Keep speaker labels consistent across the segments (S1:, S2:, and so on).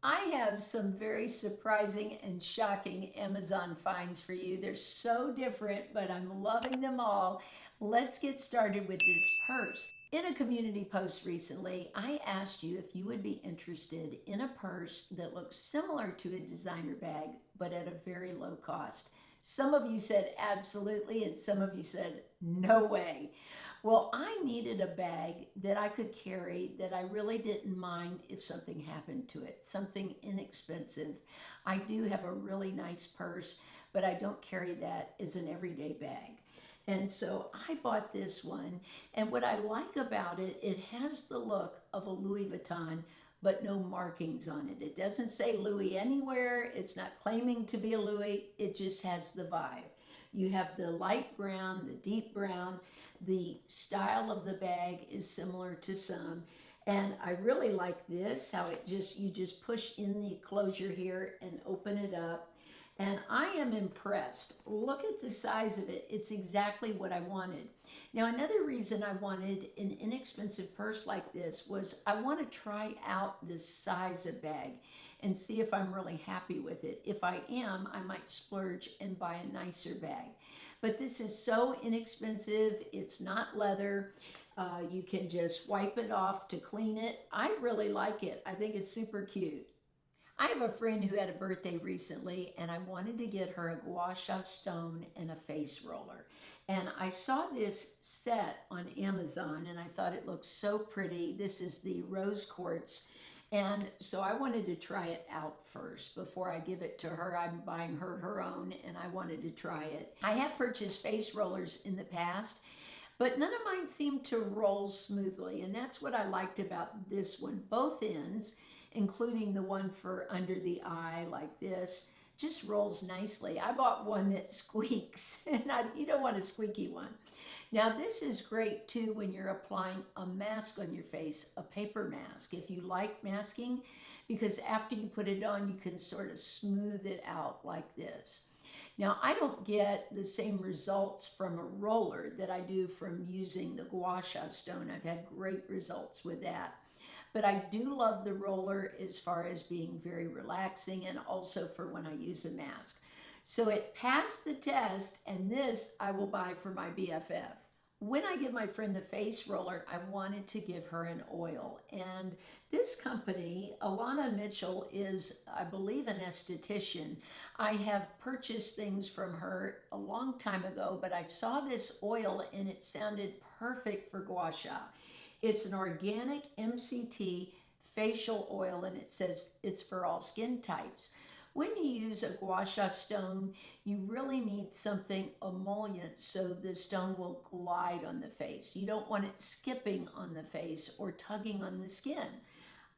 S1: I have some very surprising and shocking Amazon finds for you. They're so different, but I'm loving them all. Let's get started with this purse. In a community post recently, I asked you if you would be interested in a purse that looks similar to a designer bag, but at a very low cost. Some of you said absolutely, and some of you said no way. Well, I needed a bag that I could carry that I really didn't mind if something happened to it, something inexpensive. I do have a really nice purse, but I don't carry that as an everyday bag. And so I bought this one, and what I like about it, it has the look of a Louis Vuitton, but no markings on it. It doesn't say Louis anywhere. It's not claiming to be a Louis. It just has the vibe. You have the light brown, the deep brown. The style of the bag is similar to some. And I really like this, how you just push in the closure here and open it up. And I am impressed. Look at the size of it. It's exactly what I wanted. Now, another reason I wanted an inexpensive purse like this was I want to try out this size of bag and see if I'm really happy with it. If I am, I might splurge and buy a nicer bag. But this is so inexpensive. It's not leather. You can just wipe it off to clean it. I really like it. I think it's super cute. I have a friend who had a birthday recently, and I wanted to get her a gua sha stone and a face roller. And I saw this set on Amazon, and I thought it looked so pretty. This is the rose quartz. And so I wanted to try it out first before I give it to her. I'm buying her own, and I wanted to try it. I have purchased face rollers in the past, but none of mine seemed to roll smoothly. And that's what I liked about this one. Both ends, including the one for under the eye like this, just rolls nicely. I bought one that squeaks, and you don't want a squeaky one. Now this is great too when you're applying a mask on your face, a paper mask, if you like masking, because after you put it on, you can sort of smooth it out like this. Now I don't get the same results from a roller that I do from using the gua sha stone. I've had great results with that. But I do love the roller as far as being very relaxing and also for when I use a mask. So it passed the test, and this I will buy for my BFF. When I give my friend the face roller, I wanted to give her an oil. And this company, Alana Mitchell, is, I believe, an esthetician. I have purchased things from her a long time ago, but I saw this oil and it sounded perfect for gua sha. It's an organic MCT facial oil, and it says it's for all skin types. When you use a gua sha stone, you really need something emollient so the stone will glide on the face. You don't want it skipping on the face or tugging on the skin.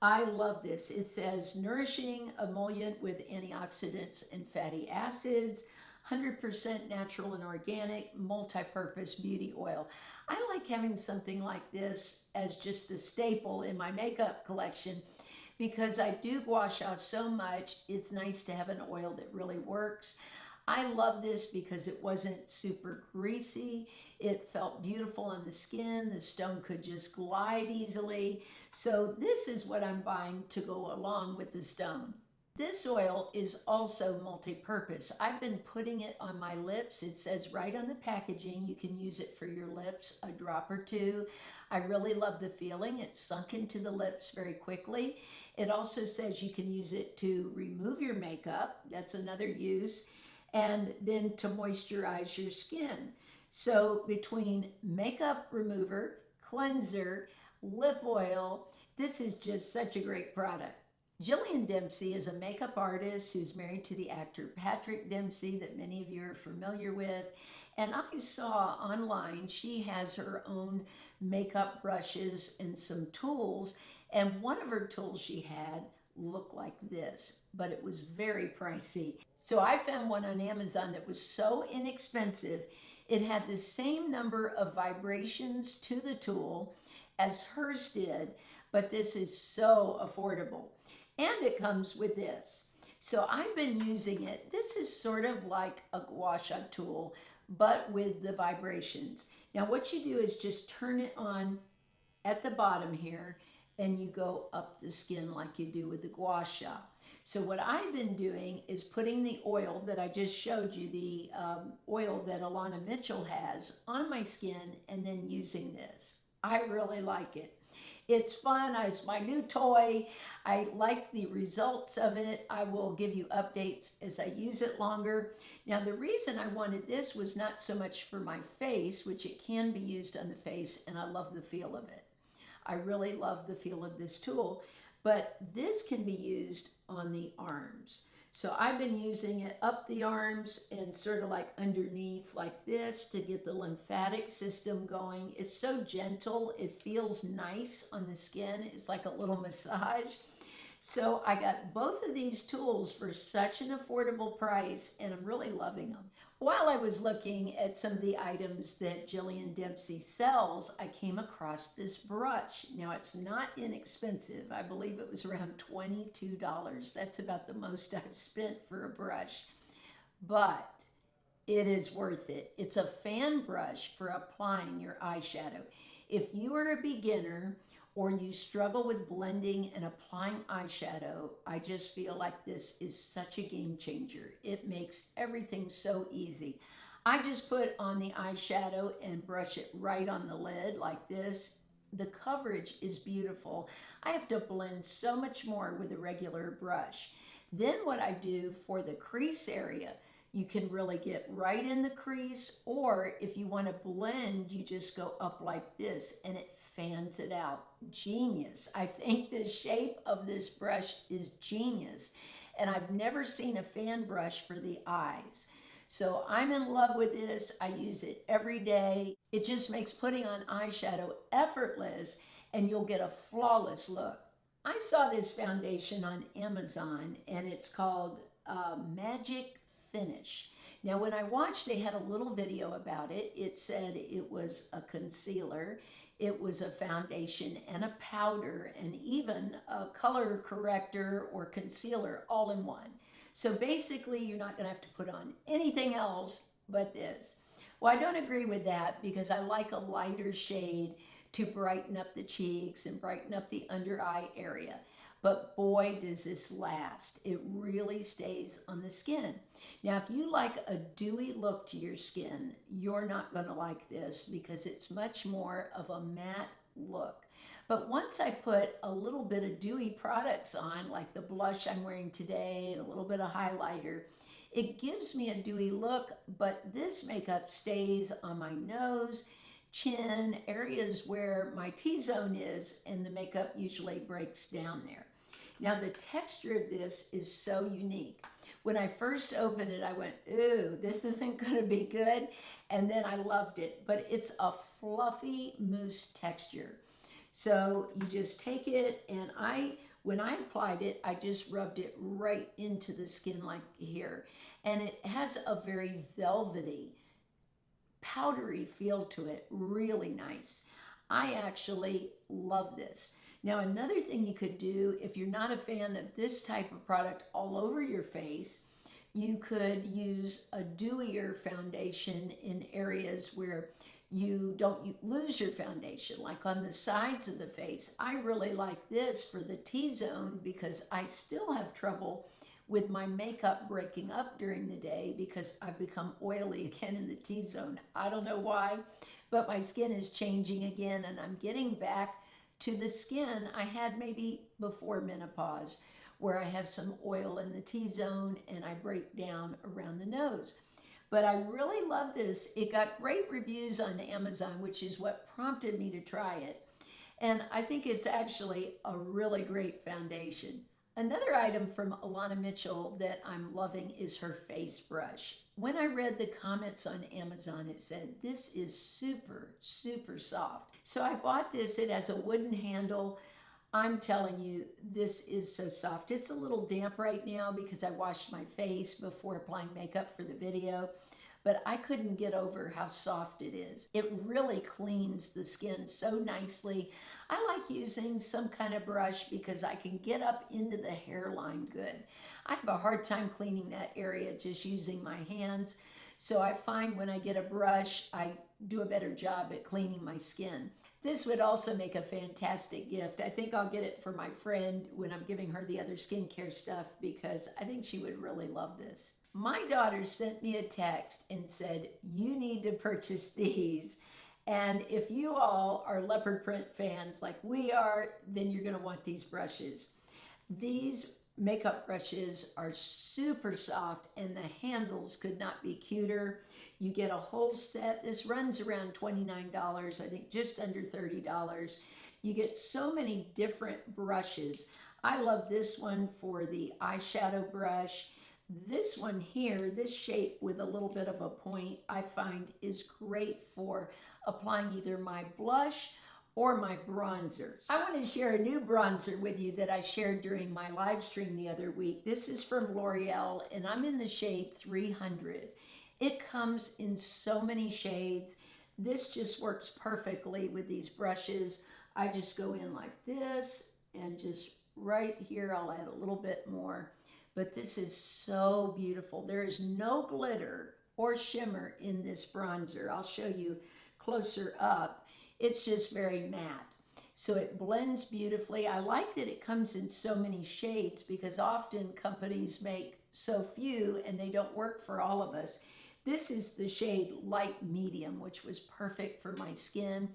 S1: I love this. It says nourishing emollient with antioxidants and fatty acids, 100% natural and organic, multi-purpose beauty oil. I like having something like this as just the staple in my makeup collection because I do gua sha so much. It's nice to have an oil that really works. I love this because it wasn't super greasy. It felt beautiful on the skin. The stone could just glide easily. So this is what I'm buying to go along with the stone. This oil is also multi-purpose. I've been putting it on my lips. It says right on the packaging you can use it for your lips, a drop or two. I really love the feeling. It's sunk into the lips very quickly. It also says you can use it to remove your makeup. That's another use. And then to moisturize your skin. So between makeup remover, cleanser, lip oil, this is just such a great product. Jillian Dempsey is a makeup artist who's married to the actor Patrick Dempsey that many of you are familiar with. And I saw online she has her own makeup brushes and some tools. And one of her tools she had looked like this, but it was very pricey. So I found one on Amazon that was so inexpensive. It had the same number of vibrations to the tool as hers did, but this is so affordable. And it comes with this. So I've been using it. This is sort of like a gua sha tool, but with the vibrations. Now what you do is just turn it on at the bottom here, and you go up the skin like you do with the gua sha. So what I've been doing is putting the oil that I just showed you, the oil that Alana Mitchell has, on my skin and then using this. I really like it. It's fun. It's my new toy. I like the results of it. I will give you updates as I use it longer. Now, the reason I wanted this was not so much for my face, which it can be used on the face, and I love the feel of it. I really love the feel of this tool, but this can be used on the arms. So I've been using it up the arms and sort of like underneath like this to get the lymphatic system going. It's so gentle. It feels nice on the skin. It's like a little massage. So I got both of these tools for such an affordable price, and I'm really loving them. While I was looking at some of the items that Jillian Dempsey sells, I came across this brush. Now, it's not inexpensive. I believe it was around $22. That's about the most I've spent for a brush, but it is worth it. It's a fan brush for applying your eyeshadow. If you are a beginner or you struggle with blending and applying eyeshadow, I just feel like this is such a game changer. It makes everything so easy. I just put on the eyeshadow and brush it right on the lid like this. The coverage is beautiful. I have to blend so much more with a regular brush. Then what I do for the crease area, you can really get right in the crease, or if you want to blend, you just go up like this and it fans it out. Genius. I think the shape of this brush is genius, and I've never seen a fan brush for the eyes. So I'm in love with this. I use it every day. It just makes putting on eyeshadow effortless, and you'll get a flawless look. I saw this foundation on Amazon, and it's called Magic Finish. Now, when I watched, they had a little video about it. It said it was a concealer, it was a foundation and a powder, and even a color corrector or concealer all in one. So basically, you're not going to have to put on anything else but this. Well, I don't agree with that because I like a lighter shade to brighten up the cheeks and brighten up the under eye area. But boy, does this last. It really stays on the skin. Now, if you like a dewy look to your skin, you're not going to like this because it's much more of a matte look. But once I put a little bit of dewy products on, like the blush I'm wearing today and a little bit of highlighter, it gives me a dewy look, but this makeup stays on my nose, chin, areas where my T-zone is, and the makeup usually breaks down there. Now, the texture of this is so unique. When I first opened it, I went, ooh, this isn't going to be good. And then I loved it. But it's a fluffy mousse texture. So you just take it, and when I applied it, I just rubbed it right into the skin like here. And it has a very velvety, powdery feel to it. Really nice. I actually love this. Now, another thing you could do, if you're not a fan of this type of product all over your face, you could use a dewier foundation in areas where you don't lose your foundation, like on the sides of the face. I really like this for the T-zone because I still have trouble with my makeup breaking up during the day because I've become oily again in the T-zone. I don't know why, but my skin is changing again, and I'm getting back to the skin I had maybe before menopause, where I have some oil in the T-zone and I break down around the nose. But I really love this. It got great reviews on Amazon, which is what prompted me to try it. And I think it's actually a really great foundation. Another item from Alana Mitchell that I'm loving is her face brush. When I read the comments on Amazon, it said, this is super, super soft. So I bought this. It has a wooden handle. I'm telling you, this is so soft. It's a little damp right now because I washed my face before applying makeup for the video, but I couldn't get over how soft it is. It really cleans the skin so nicely. I like using some kind of brush because I can get up into the hairline good. I have a hard time cleaning that area just using my hands. So I find when I get a brush, I do a better job at cleaning my skin. This would also make a fantastic gift. I think I'll get it for my friend when I'm giving her the other skincare stuff because I think she would really love this. My daughter sent me a text and said, you need to purchase these. And if you all are leopard print fans like we are, then you're going to want these brushes. These makeup brushes are super soft and the handles could not be cuter. You get a whole set. This runs around $29, I think just under $30. You get so many different brushes. I love this one for the eyeshadow brush. This one here, this shape with a little bit of a point, I find is great for applying either my blush or my bronzers. I want to share a new bronzer with you that I shared during my live stream the other week. This is from L'Oreal and I'm in the shade 300. It comes in so many shades. This just works perfectly with these brushes. I just go in like this and just right here I'll add a little bit more. But this is so beautiful. There is no glitter or shimmer in this bronzer. I'll show you closer up. It's just very matte. So it blends beautifully. I like that it comes in so many shades because often companies make so few and they don't work for all of us. This is the shade light medium, which was perfect for my skin.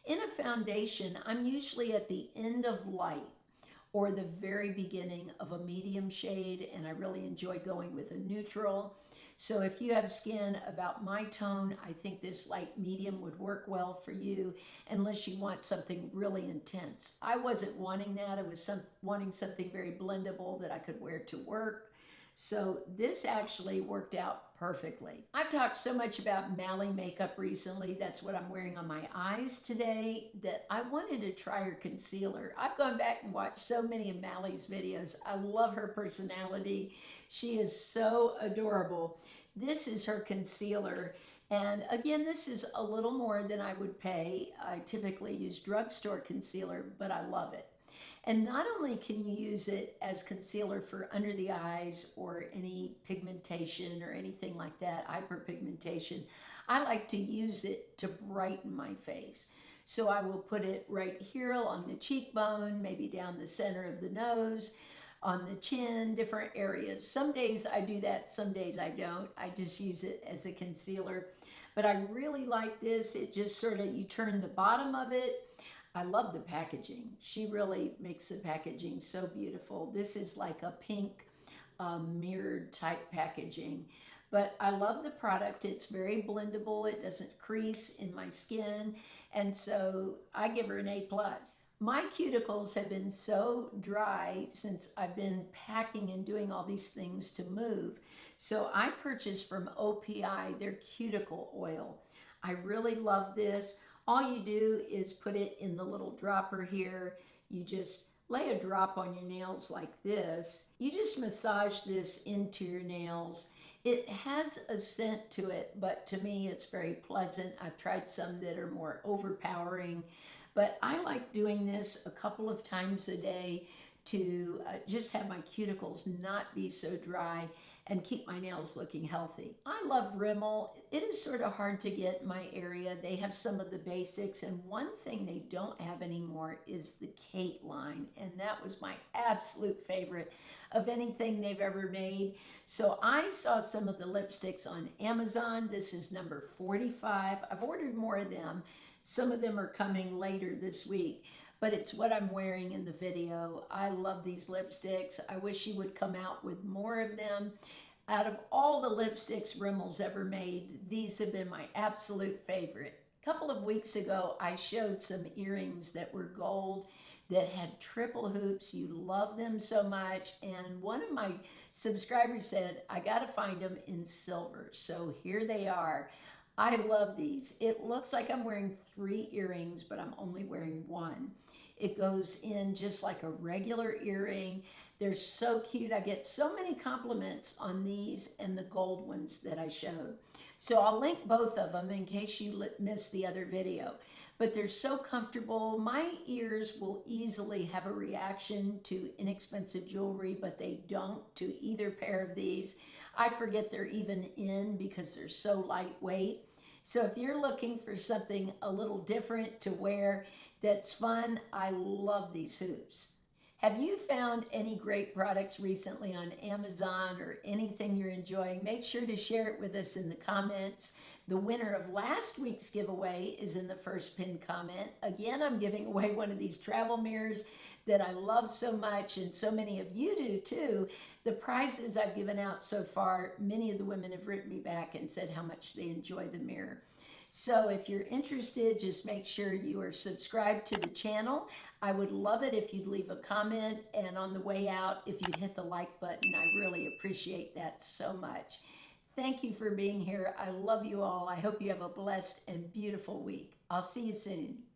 S1: In a foundation, I'm usually at the end of light or the very beginning of a medium shade, and I really enjoy going with a neutral. So if you have skin about my tone, I think this light medium would work well for you unless you want something really intense. I wasn't wanting that. I was wanting something very blendable that I could wear to work. So this actually worked out perfectly. I've talked so much about Mally makeup recently. That's what I'm wearing on my eyes today, that I wanted to try her concealer. I've gone back and watched so many of Mally's videos. I love her personality. She is so adorable. This is her concealer. And again, this is a little more than I would pay. I typically use drugstore concealer, but I love it. And not only can you use it as concealer for under the eyes or any pigmentation or anything like that, hyperpigmentation, I like to use it to brighten my face. So I will put it right here on the cheekbone, maybe down the center of the nose, on the chin, different areas. Some days I do that, some days I don't. I just use it as a concealer. But I really like this. It just sort of, you turn the bottom of it. I love the packaging. She really makes the packaging so beautiful. This is like a pink mirrored type packaging. But I love the product. It's very blendable. It doesn't crease in my skin. And so I give her an A+. My cuticles have been so dry since I've been packing and doing all these things to move. So I purchased from OPI their cuticle oil. I really love this. All you do is put it in the little dropper here. You just lay a drop on your nails like this. You just massage this into your nails. It has a scent to it, but to me it's very pleasant. I've tried some that are more overpowering, but I like doing this a couple of times a day to just have my cuticles not be so dry and keep my nails looking healthy. I love Rimmel. It is sort of hard to get in my area. They have some of the basics, and one thing they don't have anymore is the Kate line, and that was my absolute favorite of anything they've ever made. So I saw some of the lipsticks on Amazon. This is number 45. I've ordered more of them. Some of them are coming later this week, but it's what I'm wearing in the video. I love these lipsticks. I wish she would come out with more of them. Out of all the lipsticks Rimmel's ever made, these have been my absolute favorite. A couple of weeks ago, I showed some earrings that were gold that had triple hoops. You love them so much. And one of my subscribers said, I gotta find them in silver. So here they are. I love these. It looks like I'm wearing 3 earrings, but I'm only wearing 1. It goes in just like a regular earring. They're so cute. I get so many compliments on these and the gold ones that I showed. So I'll link both of them in case you missed the other video. But they're so comfortable. My ears will easily have a reaction to inexpensive jewelry, but they don't to either pair of these. I forget they're even in because they're so lightweight. So if you're looking for something a little different to wear, that's fun. I love these hoops. Have you found any great products recently on Amazon or anything you're enjoying? Make sure to share it with us in the comments. The winner of last week's giveaway is in the first pinned comment. Again, I'm giving away one of these travel mirrors that I love so much, and so many of you do too. The prizes I've given out so far, many of the women have written me back and said how much they enjoy the mirror. So if you're interested, just make sure you are subscribed to the channel. I would love it if you'd leave a comment, and on the way out, if you'd hit the like button. I really appreciate that so much. Thank you for being here. I love you all. I hope you have a blessed and beautiful week. I'll see you soon.